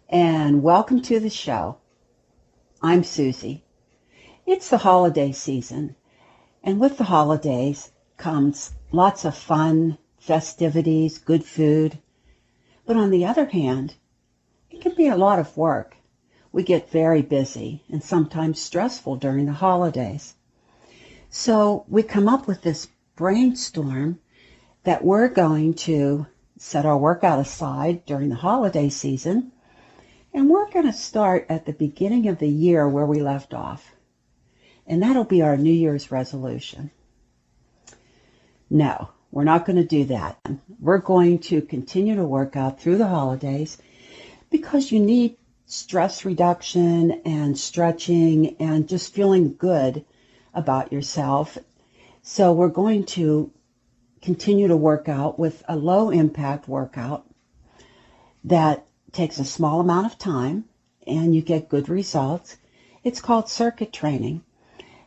and welcome to the show. I'm Susie. It's the holiday season, and with the holidays comes lots of fun, festivities, good food. But on the other hand, it can be a lot of work. We get very busy and sometimes stressful during the holidays. So we come up with this brainstorm that we're going to set our workout aside during the holiday season, and we're going to start at the beginning of the year where we left off. And that'll be our New Year's resolution. No, we're not going to do that. We're going to continue to work out through the holidays because you need stress reduction and stretching and just feeling good about yourself. So we're going to continue to work out with a low impact workout that takes a small amount of time and you get good results. It's called circuit training,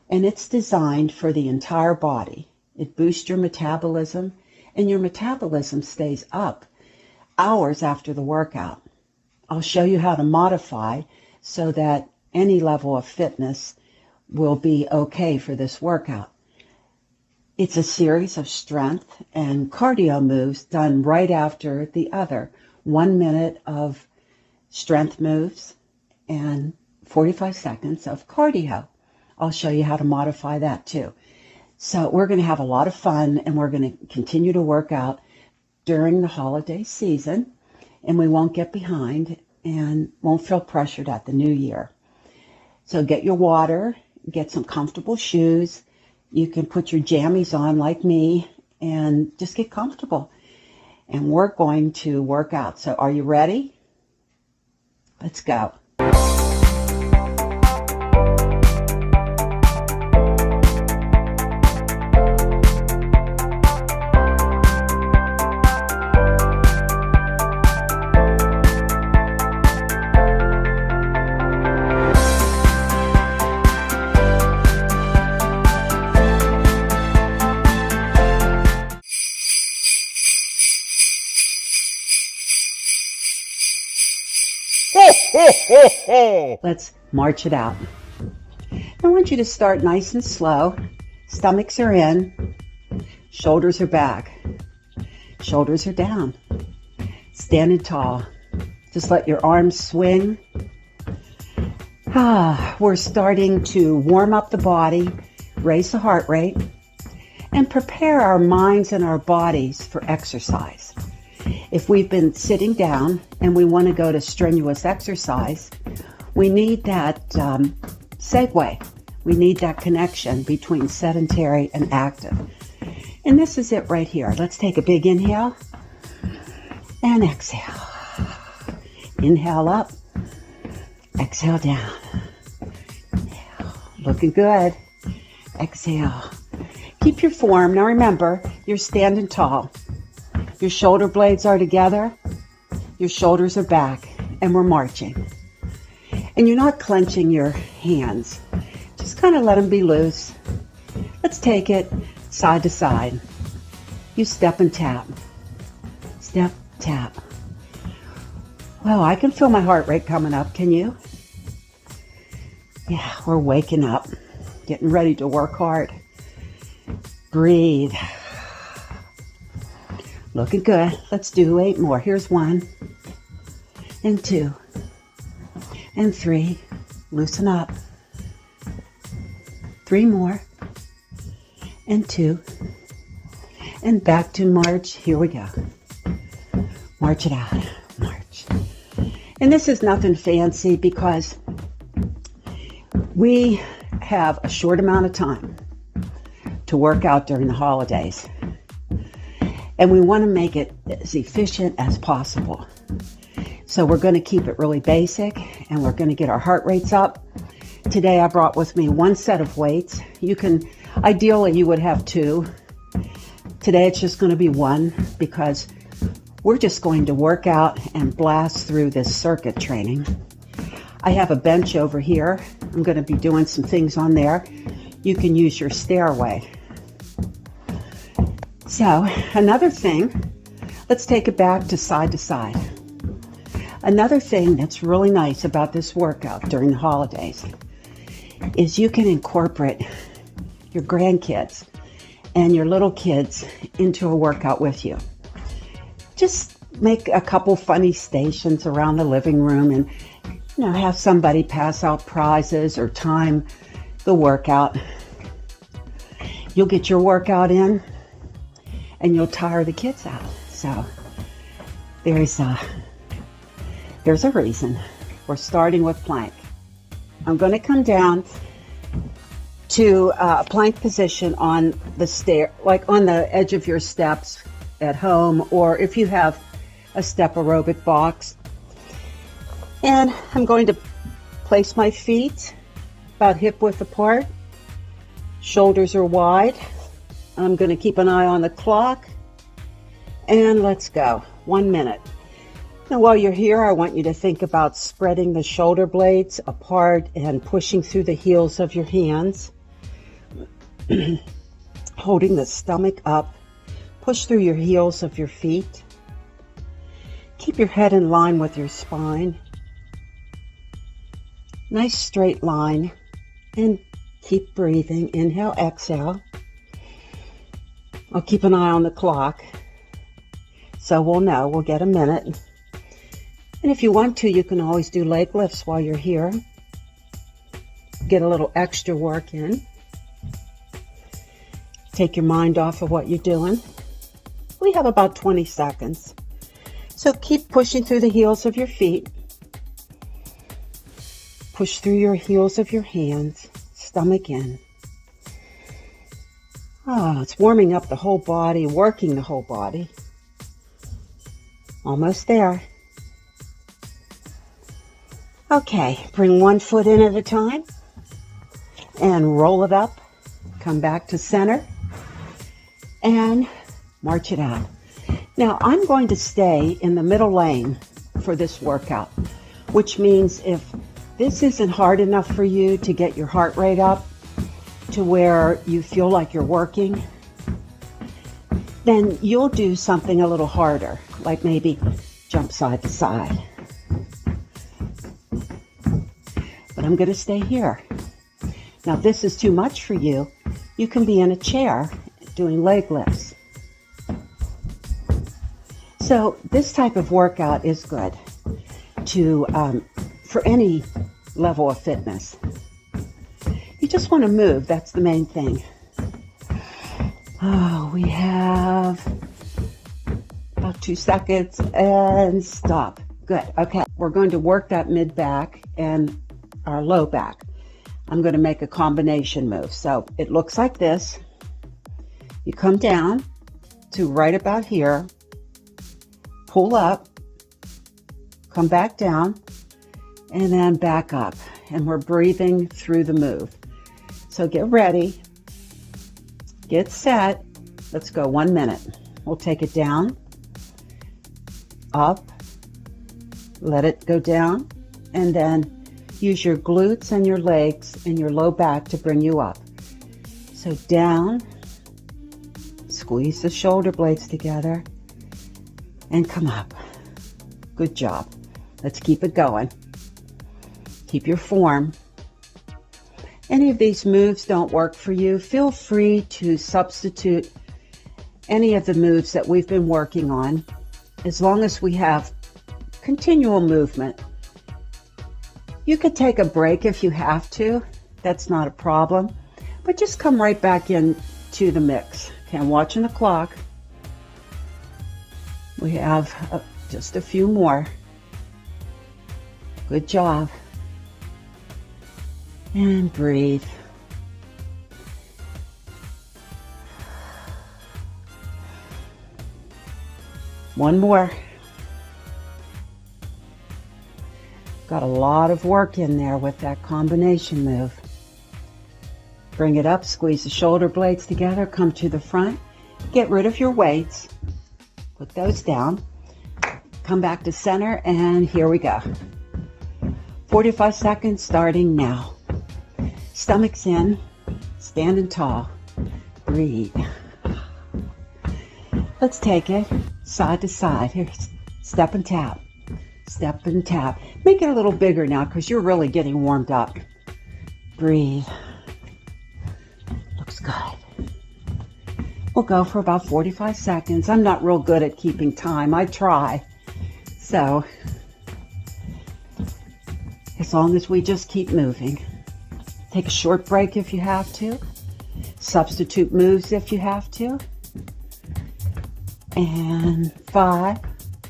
and it's designed for the entire body. It boosts your metabolism, and your metabolism stays up hours after the workout. I'll show you how to modify so that any level of fitness will be okay for this workout. It's a series of strength and cardio moves done right after the other. 1 minute of strength moves and 45 seconds of cardio. I'll show you how to modify that too. So we're going to have a lot of fun, and we're going to continue to work out during the holiday season, and we won't get behind and won't feel pressured at the new year. So get your water, get some comfortable shoes. You can put your jammies on like me and just get comfortable. And we're going to work out. So are you ready? Let's go. Let's march it out. I want you to start nice and slow. Stomachs are in. Shoulders are back. Shoulders are down. Standing tall. Just let your arms swing. We're starting to warm up the body, raise the heart rate, and prepare our minds and our bodies for exercise. If we've been sitting down and we want to go to strenuous exercise, we need that segue. We need that connection between sedentary and active. And this is it right here. Let's take a big inhale and exhale. Inhale up, exhale down. Inhale. Looking good. Exhale. Keep your form. Now remember, you're standing tall. Your shoulder blades are together, your shoulders are back, and we're marching. And you're not clenching your hands. Just kind of let them be loose. Let's take it side to side. You step and tap. Step, tap. Well, I can feel my heart rate coming up. Can you? Yeah, we're waking up, getting ready to work hard. Breathe. Looking good. Let's do 8 more. Here's 1 and 2 and 3. Loosen up. 3 more and 2 and back to march. Here we go. March it out. March. And this is nothing fancy because we have a short amount of time to work out during the holidays. And we want to make it as efficient as possible. So we're going to keep it really basic, and we're going to get our heart rates up. Today I brought with me 1 set of weights. Ideally you would have 2. Today it's just going to be 1 because we're just going to work out and blast through this circuit training. I have a bench over here. I'm going to be doing some things on there. You can use your stairway. So another thing, let's take it back to side to side. Another thing that's really nice about this workout during the holidays is you can incorporate your grandkids and your little kids into a workout with you. Just make a couple funny stations around the living room and have somebody pass out prizes or time the workout. You'll get your workout in and you'll tire the kids out. So there's a reason we're starting with plank. I'm going to come down to a plank position on the stair, like on the edge of your steps at home, or if you have a step aerobic box. And I'm going to place my feet about hip width apart. Shoulders are wide. I'm going to keep an eye on the clock. And let's go. 1 minute. Now while you're here, I want you to think about spreading the shoulder blades apart and pushing through the heels of your hands. Holding the stomach up. Push through your heels of your feet. Keep your head in line with your spine. Nice straight line. And keep breathing. Inhale, exhale. I'll keep an eye on the clock, so we'll know. We'll get a minute. And if you want to, you can always do leg lifts while you're here. Get a little extra work in. Take your mind off of what you're doing. We have about 20 seconds. So keep pushing through the heels of your feet. Push through your heels of your hands. Stomach in. Oh, it's warming up the whole body, working the whole body. Almost there. Okay, bring one foot in at a time and roll it up. Come back to center and march it out. Now, I'm going to stay in the middle lane for this workout, which means if this isn't hard enough for you to get your heart rate up to where you feel like you're working, then you'll do something a little harder, like maybe jump side to side. But I'm going to stay here. Now, if this is too much for you, you can be in a chair doing leg lifts. So this type of workout is good to for any level of fitness. You just want to move. That's the main thing. Oh, we have about 2 seconds and stop. Good. Okay. We're going to work that mid back and our low back. I'm going to make a combination move. So it looks like this. You come down to right about here, pull up, come back down, and then back up. And we're breathing through the move. So get ready, get set. Let's go 1 minute. We'll take it down, up, let it go down, and then use your glutes and your legs and your low back to bring you up. So down, squeeze the shoulder blades together, and come up. Good job. Let's keep it going. Keep your form. Any of these moves don't work for you, feel free to substitute any of the moves that we've been working on, as long as we have continual movement. You could take a break if you have to. That's not a problem. But just come right back in to the mix. Okay, I'm watching the clock. We have just a few more. Good job. And breathe. One more. Got a lot of work in there with that combination move. Bring it up, squeeze the shoulder blades together, come to the front. Get rid of your weights. Put those down. Come back to center, and here we go. 45 seconds starting now. Stomach's in, standing tall. Breathe. Let's take it side to side. Here, step and tap. Step and tap. Make it a little bigger now because you're really getting warmed up. Breathe. Looks good. We'll go for about 45 seconds. I'm not real good at keeping time. I try. So, as long as we just keep moving. Take a short break if you have to. Substitute moves if you have to. And 5,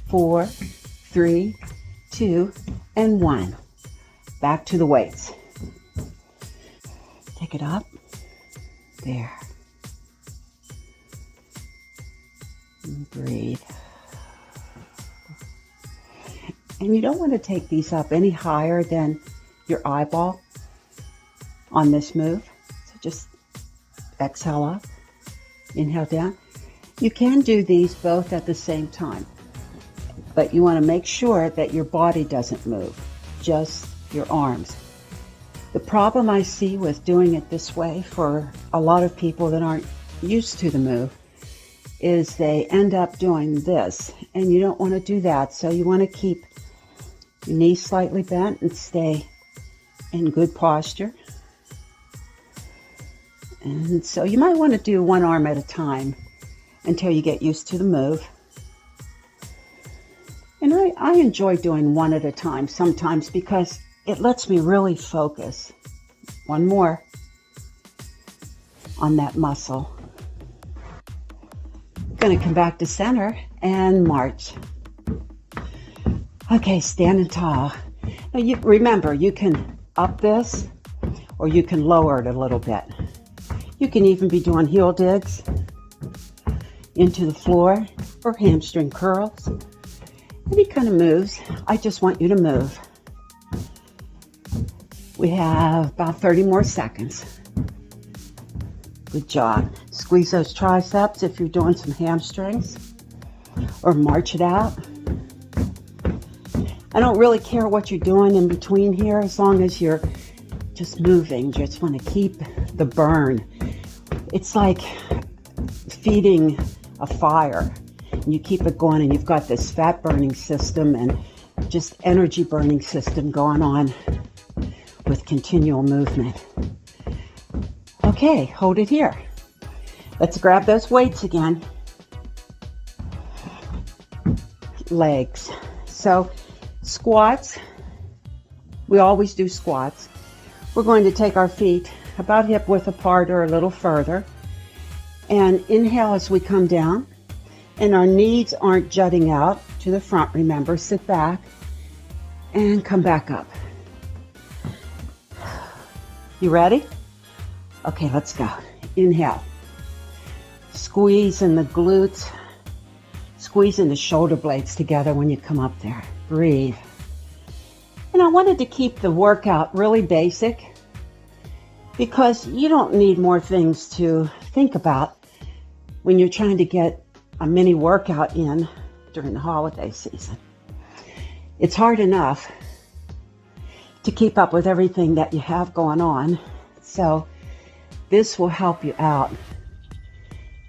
4, 3, 2, and 1. Back to the weights. Take it up. There. And breathe. And you don't want to take these up any higher than your eyeball on this move. So just exhale up, inhale down. You can do these both at the same time, but you want to make sure that your body doesn't move, just your arms. The problem I see with doing it this way for a lot of people that aren't used to the move is they end up doing this, and you don't want to do that. So you want to keep your knees slightly bent and stay in good posture. And so you might want to do one arm at a time until you get used to the move. And I enjoy doing one at a time sometimes because it lets me really focus. One more on that muscle. Going to come back to center and march. Okay, standing tall. Now remember, you can up this or you can lower it a little bit. You can even be doing heel digs into the floor or hamstring curls. Any kind of moves. I just want you to move. We have about 30 more seconds. Good job. Squeeze those triceps if you're doing some hamstrings, or march it out. I don't really care what you're doing in between here as long as you're just moving. Just want to keep the burn. It's like feeding a fire. And you keep it going and you've got this fat burning system and just energy burning system going on with continual movement. Okay, hold it here. Let's grab those weights again. Legs. So squats, we always do squats. We're going to take our feet about hip width apart or a little further and inhale as we come down, and our knees aren't jutting out to the front. Remember, sit back and come back up. You ready? Okay, let's go. Inhale. Squeeze in the glutes. Squeeze in the shoulder blades together when you come up there. Breathe. And I wanted to keep the workout really basic because you don't need more things to think about when you're trying to get a mini workout in during the holiday season. It's hard enough to keep up with everything that you have going on. So this will help you out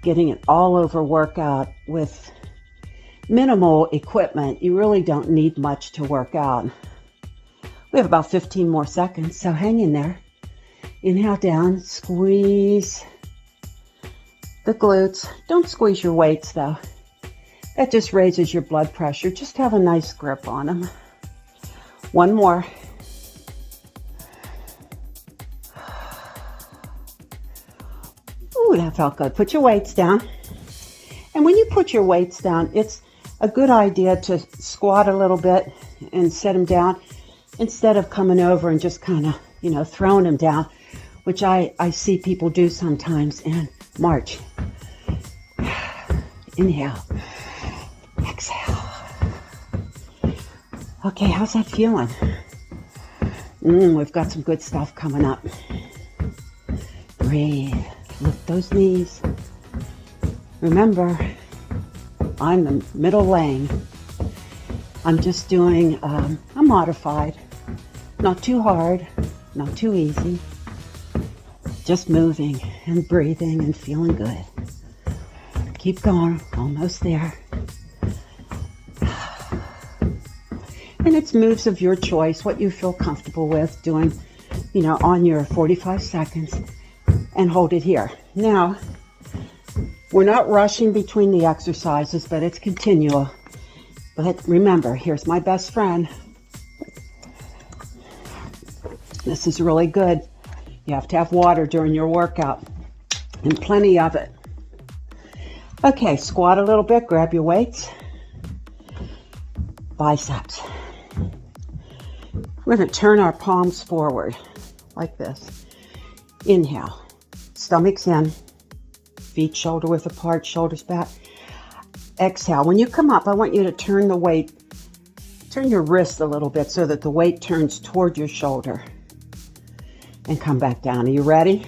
getting an all over workout with minimal equipment. You really don't need much to work out. We have about 15 more seconds, so hang in there. Inhale down, squeeze the glutes. Don't squeeze your weights though. That just raises your blood pressure. Just have a nice grip on them. One more. Ooh, that felt good. Put your weights down. And when you put your weights down, it's a good idea to squat a little bit and set them down instead of coming over and just kind of, throwing them down, which I see people do sometimes. And march. Inhale. Exhale. Okay, how's that feeling? We've got some good stuff coming up. Breathe. Lift those knees. Remember, I'm the middle lane. I'm just doing a modified. Not too hard, not too easy. Just moving and breathing and feeling good. Keep going, almost there. And it's moves of your choice, what you feel comfortable with doing, on your 45 seconds, and hold it here. Now, we're not rushing between the exercises, but it's continual. But remember, here's my best friend. This is really good. You have to have water during your workout, and plenty of it. Okay, squat a little bit, grab your weights. Biceps. We're going to turn our palms forward like this. Inhale. Stomach's in. Feet shoulder width apart, shoulders back. Exhale. When you come up, I want you to turn your wrist a little bit so that the weight turns toward your shoulder. And come back down. Are you ready?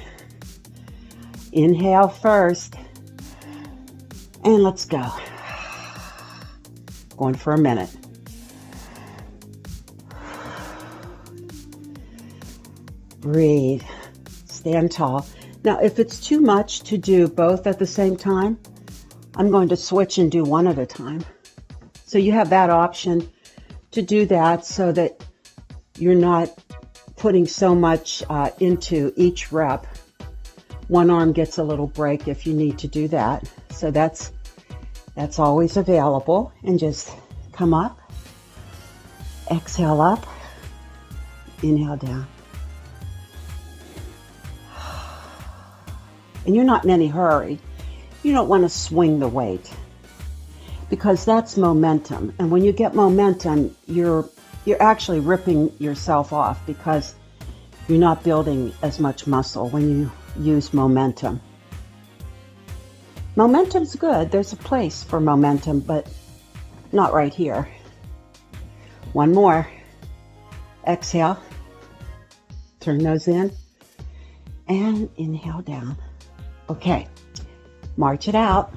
Inhale first. And let's go. Going for a minute. Breathe. Stand tall. Now, if it's too much to do both at the same time, I'm going to switch and do one at a time. So you have that option to do that so that you're not putting so much into each rep. One arm gets a little break if you need to do that. So that's always available. And just come up, exhale up, inhale down. And you're not in any hurry. You don't want to swing the weight because that's momentum. And when you get momentum, you're actually ripping yourself off because you're not building as much muscle when you use momentum. Momentum's good. There's a place for momentum, but not right here. One more. Exhale. Turn those in. And inhale down. Okay. March it out.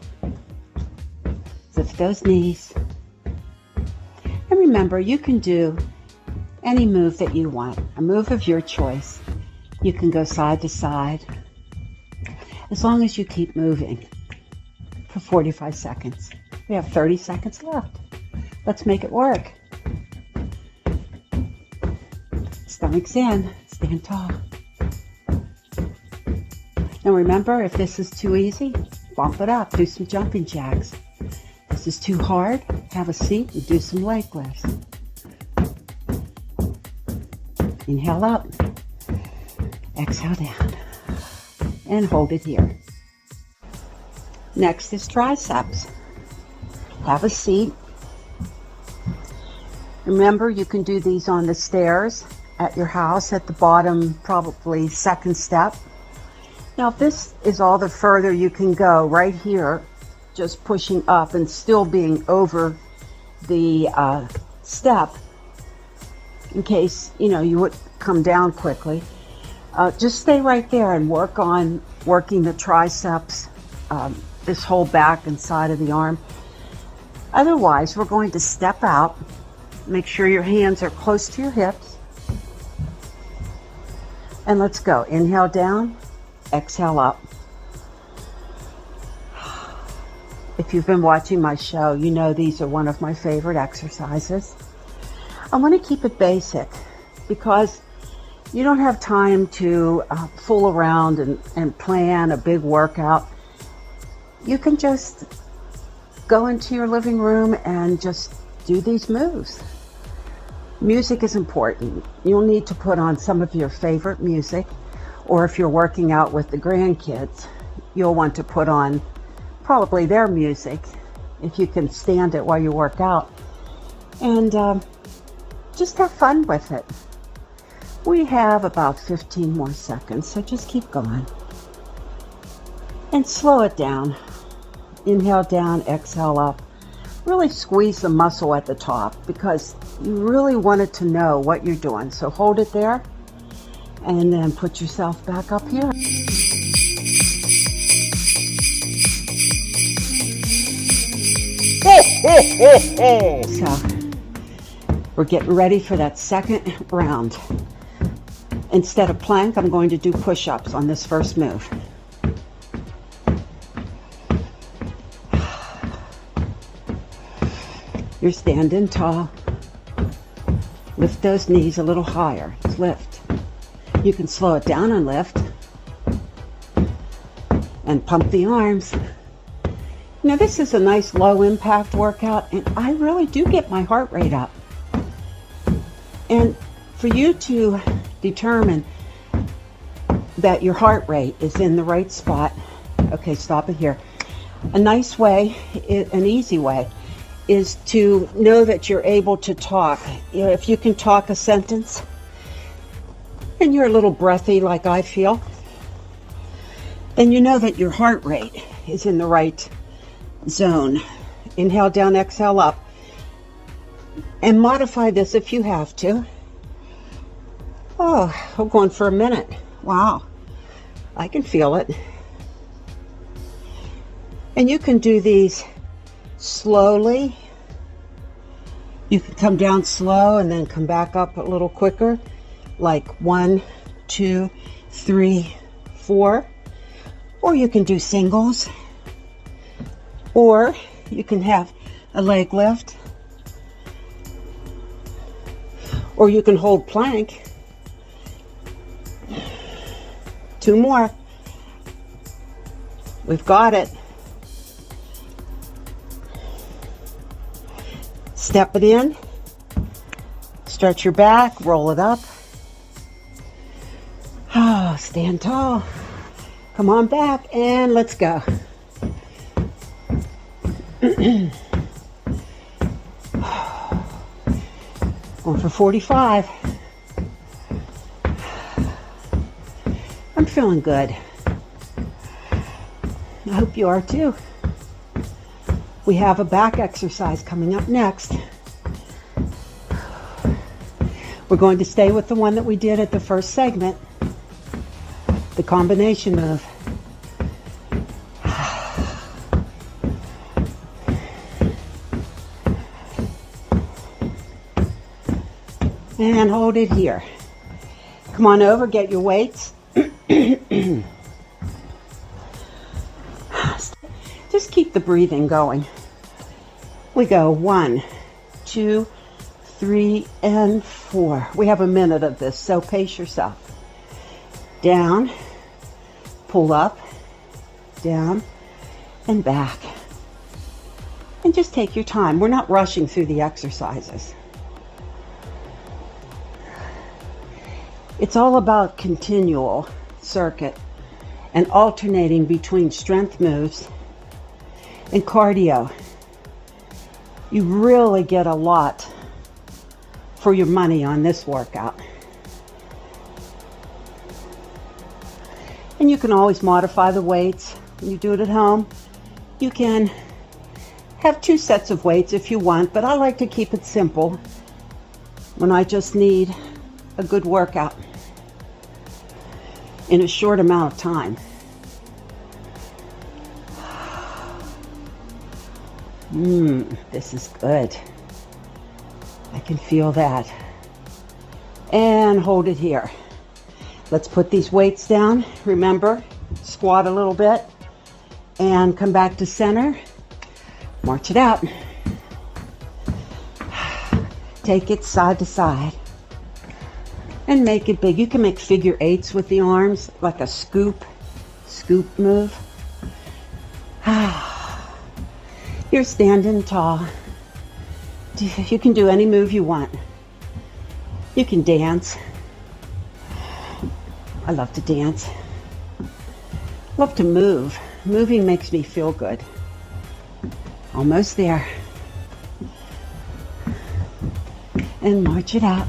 Lift those knees. And remember, you can do any move that you want, a move of your choice. You can go side to side, as long as you keep moving for 45 seconds. We have 30 seconds left. Let's make it work. Stomach's in, stand tall. Now remember, if this is too easy, bump it up, do some jumping jacks. This is too hard, have a seat and do some leg lifts. Inhale up, exhale down, and hold it here. Next is triceps. Have a seat. Remember, you can do these on the stairs at your house at the bottom, probably second step. Now, if this is all the further you can go, right here, just pushing up and still being over the step, in case, you would come down quickly, just stay right there and work on working the triceps, this whole back and side of the arm. Otherwise, we're going to step out. Make sure your hands are close to your hips. And let's go. Inhale down. Exhale up. If you've been watching my show, you know these are one of my favorite exercises. I want to keep it basic because you don't have time to fool around and plan a big workout. You can just go into your living room and just do these moves. Music is important. You'll need to put on some of your favorite music. Or if you're working out with the grandkids, you'll want to put on probably their music if you can stand it while you work out. And just have fun with it. We have about 15 more seconds, so just keep going. And slow it down. Inhale down, exhale up. Really squeeze the muscle at the top because you really want it to know what you're doing. So hold it there. And then put yourself back up here. So, we're getting ready for that second round. Instead of plank, I'm going to do push-ups on this first move. You're standing tall. Lift those knees a little higher. Lift. You can slow it down and lift. And pump the arms. Now this is a nice low impact workout, and I really do get my heart rate up. And for you to determine that your heart rate is in the right spot, okay, stop it here. A nice way, an easy way, is to know that you're able to talk. You know, if you can talk a sentence and you're a little breathy like I feel, then you know that your heart rate is in the right zone. Inhale down, exhale up. And modify this if you have to. Oh, I'm going for a minute. Wow, I can feel it. And you can do these slowly. You can come down slow and then come back up a little quicker, like 1, 2, 3, 4. Or you can do singles. Or you can have a leg lift. Or you can hold plank. 2 more. We've got it. Step it in. Stretch your back. Roll it up. Oh, stand tall. Come on back and let's go. Going for 45. I'm feeling good. I hope you are too. We have a back exercise coming up next. We're going to stay with the one that we did at the first segment, the combination move. And hold it here. Come on over, get your weights. Just keep the breathing going. We go 1, 2, 3, and 4. We have a minute of this, so pace yourself. Down, pull up, down, and back. And just take your time. We're not rushing through the exercises. It's all about continual circuit and alternating between strength moves and cardio. You really get a lot for your money on this workout. And you can always modify the weights when you do it at home. You can have 2 sets of weights if you want, but I like to keep it simple when I just need a good workout in a short amount of time. This is good. I can feel that. And hold it here. Let's put these weights down. Remember, squat a little bit and come back to center. March it out. Take it side to side and make it big. You can make figure 8s with the arms, like a scoop move. You're standing tall. You can do any move you want. You can dance. I love to dance. Love to move. Moving makes me feel good. Almost there. And march it out.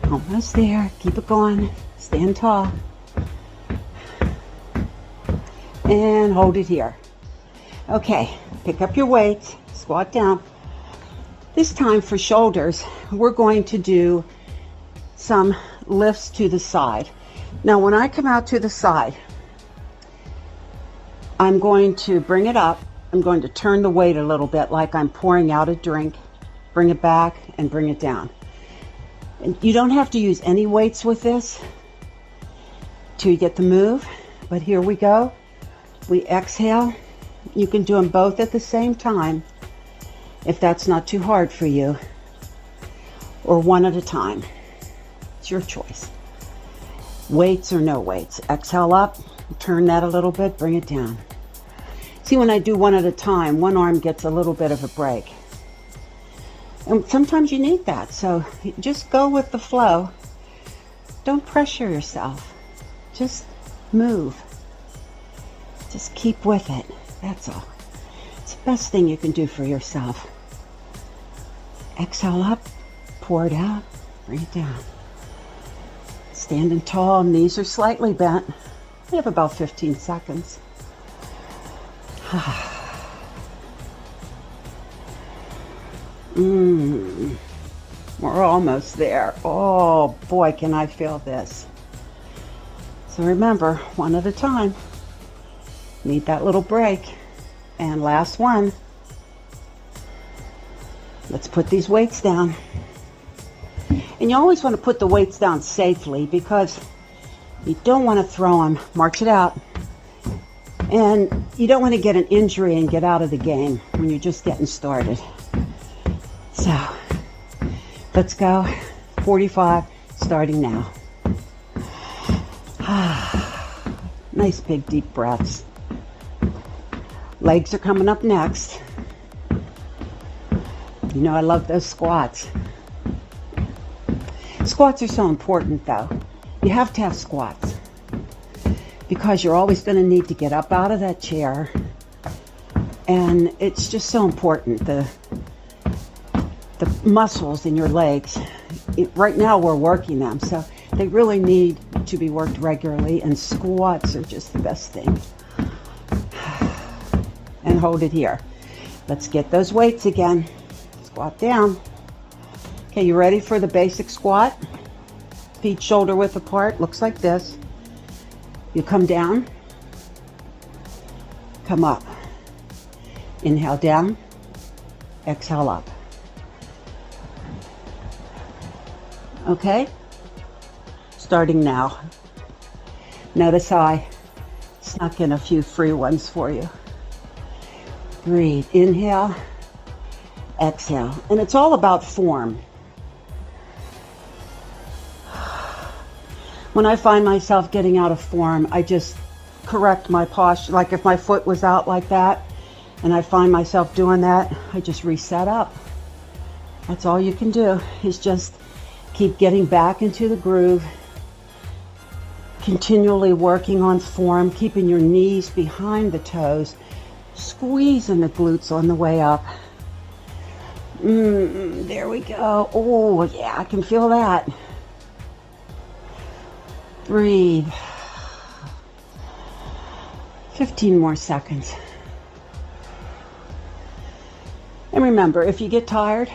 Almost there. Keep it going. Stand tall. And hold it here. Okay, pick up your weights, squat down. This time for shoulders, we're going to do some lifts to the side. Now, when I come out to the side, I'm going to bring it up. I'm going to turn the weight a little bit like I'm pouring out a drink. Bring it back and bring it down. And you don't have to use any weights with this to get the move, but here we go. We exhale. You can do them both at the same time if that's not too hard for you. or one at a time. It's your choice. Weights or no weights. Exhale up, turn that a little bit, bring it down. See, when I do one at a time, one arm gets a little bit of a break. And sometimes you need that, so just go with the flow. Don't pressure yourself. Just move. Just keep with it. That's all. It's the best thing you can do for yourself. Exhale up, pour it out, bring it down. Standing tall, knees are slightly bent. We have about 15 seconds. We're almost there. Oh boy, can I feel this. So remember, one at a time. Need that little break. And last one. Let's put these weights down. And you always want to put the weights down safely because you don't want to throw them. March it out. And you don't want to get an injury and get out of the game when you're just getting started. So, let's go. 45, starting now. Nice big deep breaths. Legs are coming up next. You know I love those squats. Squats are so important though. You have to have squats because you're always going to need to get up out of that chair, and it's just so important. The muscles in your legs, right now we're working them, so they really need to be worked regularly, and squats are just the best thing. And hold it here. Let's get those weights again. Squat down. Okay, you ready for the basic squat? Feet shoulder width apart, looks like this. You come down, come up. Inhale down, exhale up. Okay? Starting now. Notice how I snuck in a few free ones for you. Breathe. Inhale, exhale. And it's all about form. When I find myself getting out of form, I just correct my posture. Like if my foot was out like that and I find myself doing that, I just reset up. That's all you can do, is just keep getting back into the groove, continually working on form, keeping your knees behind the toes, squeezing the glutes on the way up. There we go. Oh, yeah, I can feel that. Breathe. 15 more seconds. And remember, if you get tired,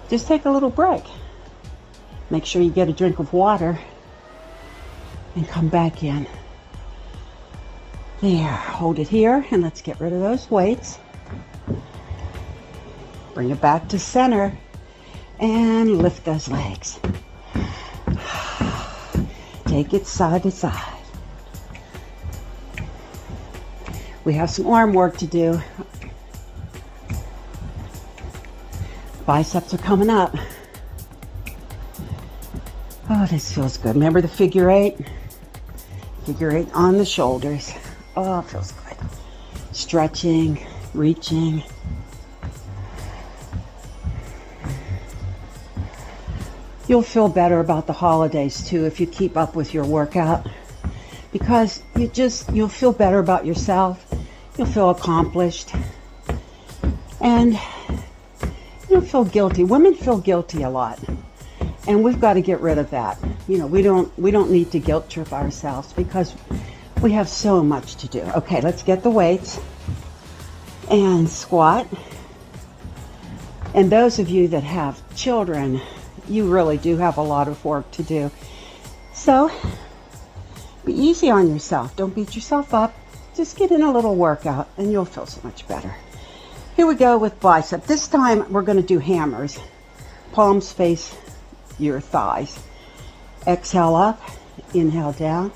just take a little break. Make sure you get a drink of water and come back in. There, hold it here, and let's get rid of those weights. Bring it back to center and lift those legs. Take it side to side. We have some arm work to do. Biceps are coming up. Oh, this feels good. Remember the figure eight? Figure eight on the shoulders. Oh, it feels good. Stretching, reaching. You'll feel better about the holidays too if you keep up with your workout, because you'll feel better about yourself. You'll feel accomplished, and you'll feel guilty. Women feel guilty a lot, and we've got to get rid of that. You know, we don't need to guilt trip ourselves because we have so much to do. Okay, let's get the weights and squat. And those of you that have children, you really do have a lot of work to do. So be easy on yourself. Don't beat yourself up. Just get in a little workout and you'll feel so much better. Here we go with bicep. This time we're going to do hammers. Palms face your thighs. Exhale up, inhale down,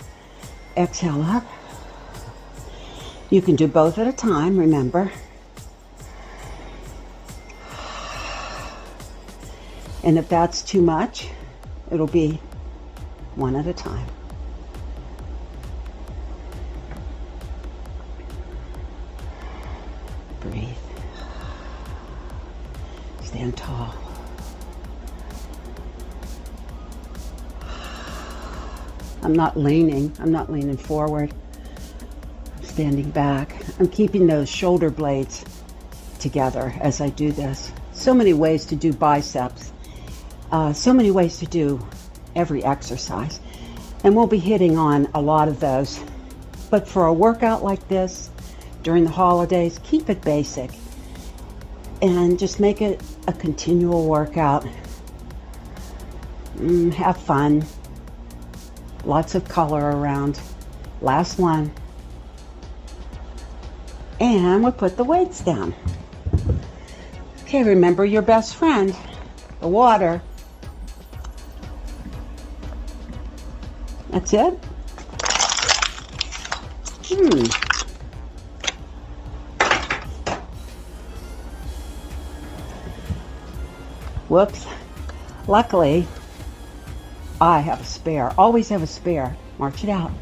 exhale up. You can do both at a time, remember. And if that's too much, it'll be one at a time. Breathe. Stand tall. I'm not leaning forward. I'm standing back. I'm keeping those shoulder blades together as I do this. So many ways to do biceps. So many ways to do every exercise. And we'll be hitting on a lot of those. But for a workout like this, during the holidays, keep it basic. And just make it a continual workout. Have fun. Lots of color around. Last one. And we'll put the weights down. Okay, remember your best friend, the water. That's it. Whoops. Luckily, I have a spare. Always have a spare. March it out.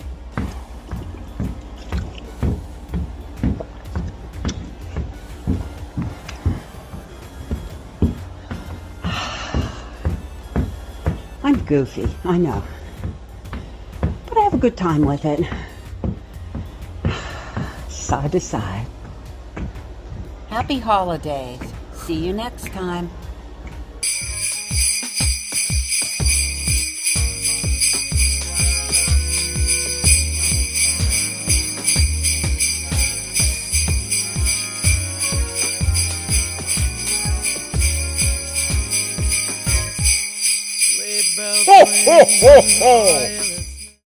I'm goofy, I know. But I have a good time with it. Side to side. Happy holidays. See you next time. Ho, ho, ho, ho.